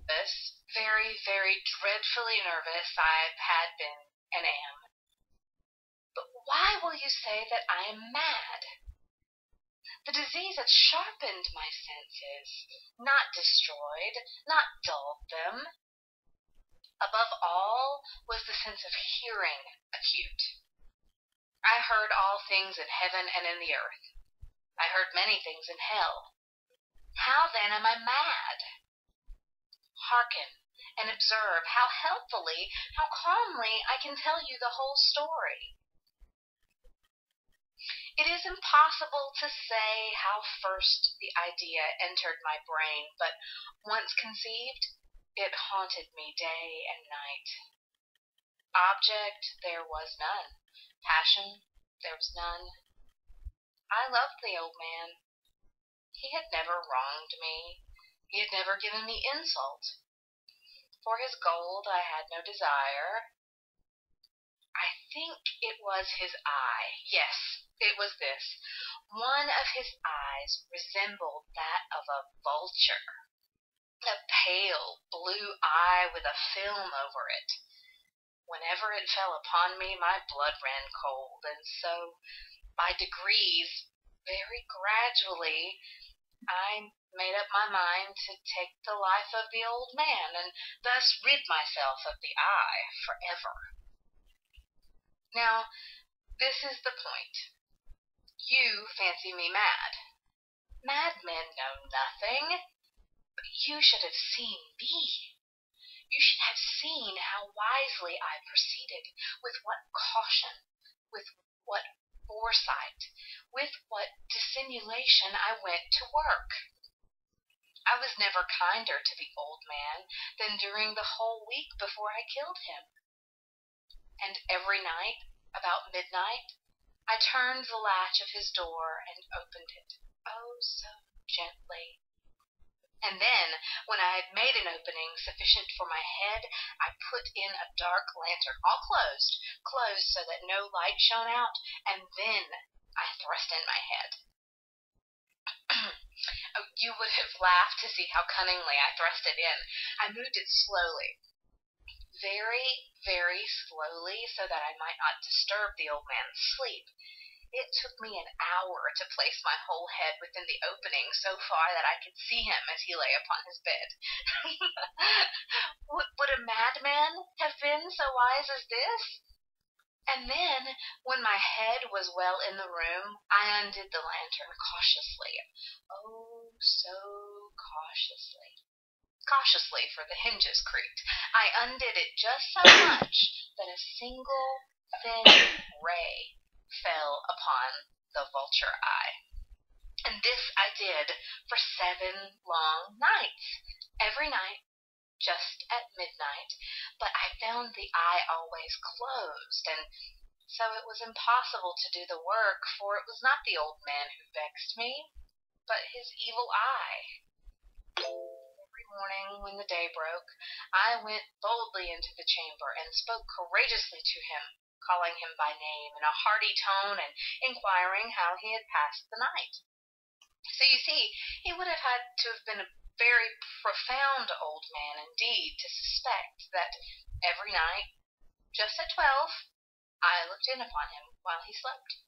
nervous, very, very dreadfully nervous. I had been and am. But why will you say that I am mad? The disease had sharpened my senses, not destroyed, not dulled them. Above all was the sense of hearing acute. I heard all things in heaven and in the earth. I heard many things in hell. How then am I mad? Hearken and observe how helpfully, how calmly I can tell you the whole story. It is impossible to say how first the idea entered my brain, but once conceived, it haunted me day and night. Object there was none. Passion there was none. I loved the old man. He had never wronged me. He had never given me insult. For his gold I had no desire. I think it was his eye. Yes, it was this. One of his eyes resembled that of a vulture. A pale blue eye with a film over it. Whenever it fell upon me, my blood ran cold, and so, by degrees, very gradually, I made up my mind to take the life of the old man, and thus rid myself of the eye forever. Now, this is the point. You fancy me mad. Madmen know nothing. But you should have seen me. You should have seen how wisely I proceeded, with what caution, with what foresight, with what dissimulation I went to work. I was never kinder to the old man than during the whole week before I killed him. And every night, about midnight, I turned the latch of his door and opened it, oh, so gently. And then, when I had made an opening sufficient for my head, I put in a dark lantern, all closed so that no light shone out, and then I thrust in my head. Oh, you would have laughed to see how cunningly I thrust it in. I moved it slowly, very, very slowly, so that I might not disturb the old man's sleep. It took me an hour to place my whole head within the opening so far that I could see him as he lay upon his bed. Would a madman have been so wise as this? And then, when my head was well in the room, I undid the lantern cautiously. Oh, so cautiously. Cautiously, for the hinges creaked. I undid it just so much that a single thin ray fell upon the vulture eye. And this I did for 7 long nights, every night, just at midnight, but I found the eye always closed, and so it was impossible to do the work, for it was not the old man who vexed me, but his evil eye. Every morning when the day broke, I went boldly into the chamber and spoke courageously to him, calling him by name in a hearty tone and inquiring how he had passed the night. So you see, he would have had to have been a very profound old man indeed to suspect that every night, just at 12, I looked in upon him while he slept.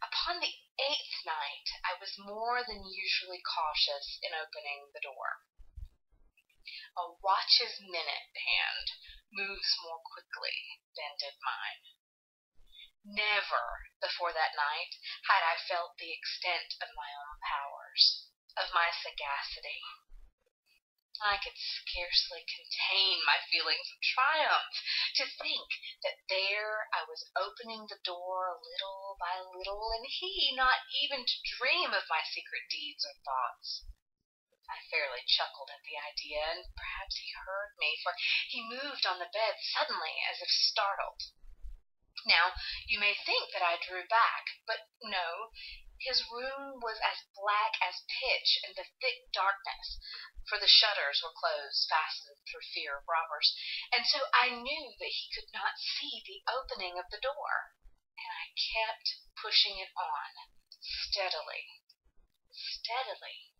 Upon the 8th night I was more than usually cautious in opening the door. A watch's minute hand moves more quickly than did mine. Never before that night had I felt the extent of my own powers, of my sagacity. I could scarcely contain my feelings of triumph to think that there I was opening the door little by little, and he not even to dream of my secret deeds or thoughts. I fairly chuckled at the idea, and perhaps he heard me, for he moved on the bed suddenly as if startled. Now, you may think that I drew back, but no. His room was as black as pitch in the thick darkness, for the shutters were closed, fastened through fear of robbers, and so I knew that he could not see the opening of the door, and I kept pushing it on, steadily, steadily.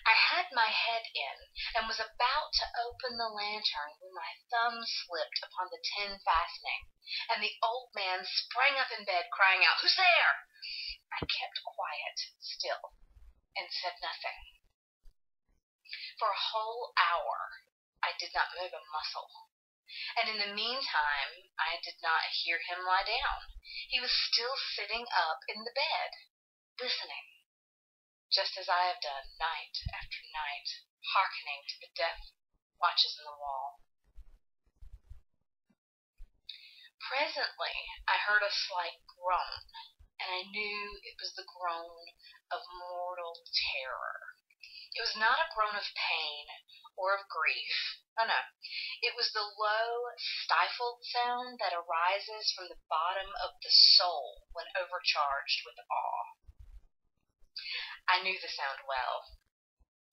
I had my head in, and was about to open the lantern when my thumb slipped upon the tin fastening, and the old man sprang up in bed, crying out, "Who's there?" I kept quiet still, and said nothing. For a whole hour I did not move a muscle, and in the meantime I did not hear him lie down. He was still sitting up in the bed, listening, just as I have done night after night, hearkening to the death watches in the wall. Presently I heard a slight groan, and I knew it was the groan of mortal terror. It was not a groan of pain or of grief. Oh, no. It was the low, stifled sound that arises from the bottom of the soul when overcharged with awe. I knew the sound well.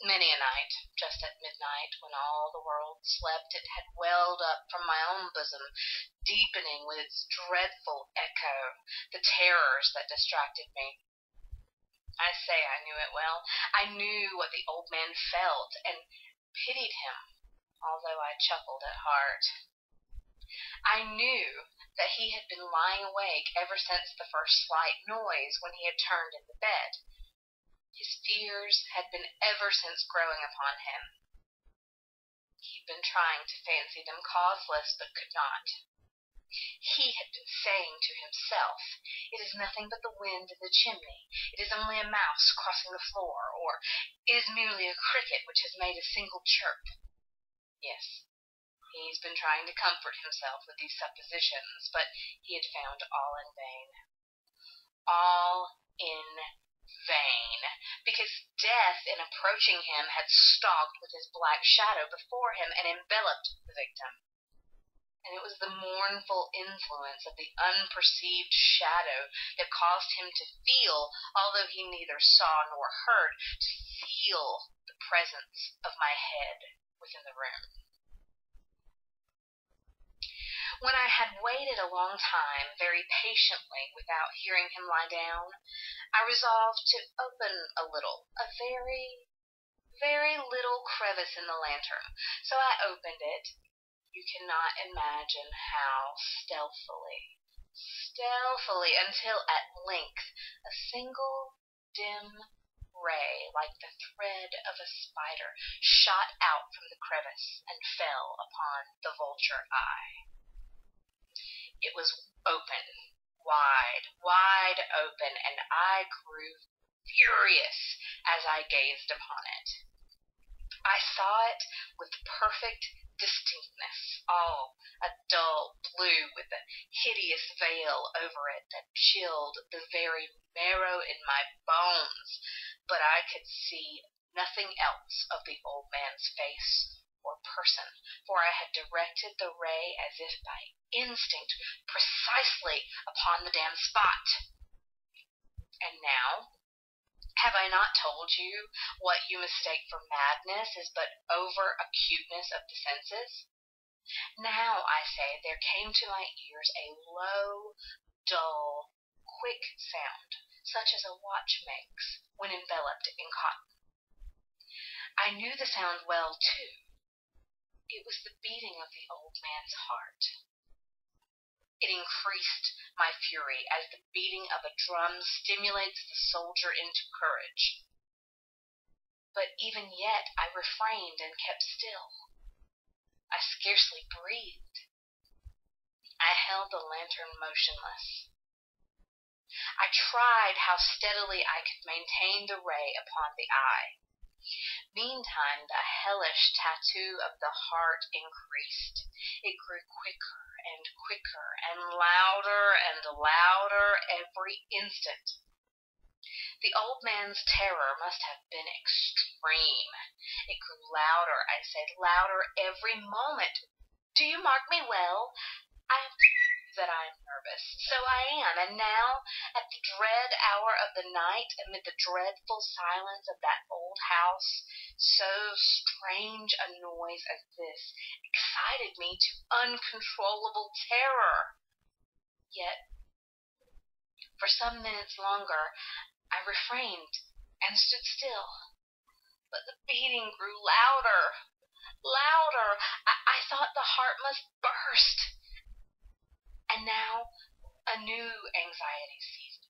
Many a night, just at midnight, when all the world slept, it had welled up from my own bosom, deepening with its dreadful echo the terrors that distracted me. I say I knew it well. I knew what the old man felt, and pitied him, although I chuckled at heart. I knew that he had been lying awake ever since the first slight noise when he had turned in the bed. His fears had been ever since growing upon him. He had been trying to fancy them causeless, but could not. He had been saying to himself, "It is nothing but the wind in the chimney. It is only a mouse crossing the floor," or "It is merely a cricket which has made a single chirp." Yes, he's been trying to comfort himself with these suppositions, but he had found all in vain. All in vain, because death in approaching him had stalked with his black shadow before him and enveloped the victim. And it was the mournful influence of the unperceived shadow that caused him to feel, although he neither saw nor heard, to feel the presence of my head within the room. When I had waited a long time, very patiently, without hearing him lie down, I resolved to open a little, a very, very little crevice in the lantern. So I opened it. You cannot imagine how stealthily, until at length a single dim ray, like the thread of a spider, shot out from the crevice and fell upon the vulture eye. It was open, wide open, and I grew furious as I gazed upon it. I saw it with perfect distinctness, all a dull blue with a hideous veil over it that chilled the very marrow in my bones, but I could see nothing else of the old man's face or person, for I had directed the ray as if by instinct precisely upon the damned spot. And now, have I not told you what you mistake for madness is but over-acuteness of the senses? Now, I say, there came to my ears a low, dull, quick sound, such as a watch makes when enveloped in cotton. I knew the sound well, too. It was the beating of the old man's heart. It increased my fury as the beating of a drum stimulates the soldier into courage. But even yet I refrained and kept still. I scarcely breathed. I held the lantern motionless. I tried how steadily I could maintain the ray upon the eye. Meantime the hellish tattoo of the heart increased. It grew quicker and quicker, and louder every instant. The old man's terror must have been extreme. It grew louder, I say, louder every moment. Do you mark me well? I have told you that I am nervous. So I am, and now, at the dread hour of the night, amid the dreadful silence of that old house, so strange a noise as this excited me to uncontrollable terror. Yet, for some minutes longer, I refrained and stood still. But the beating grew louder, louder. I thought the heart must burst. And now a new anxiety seized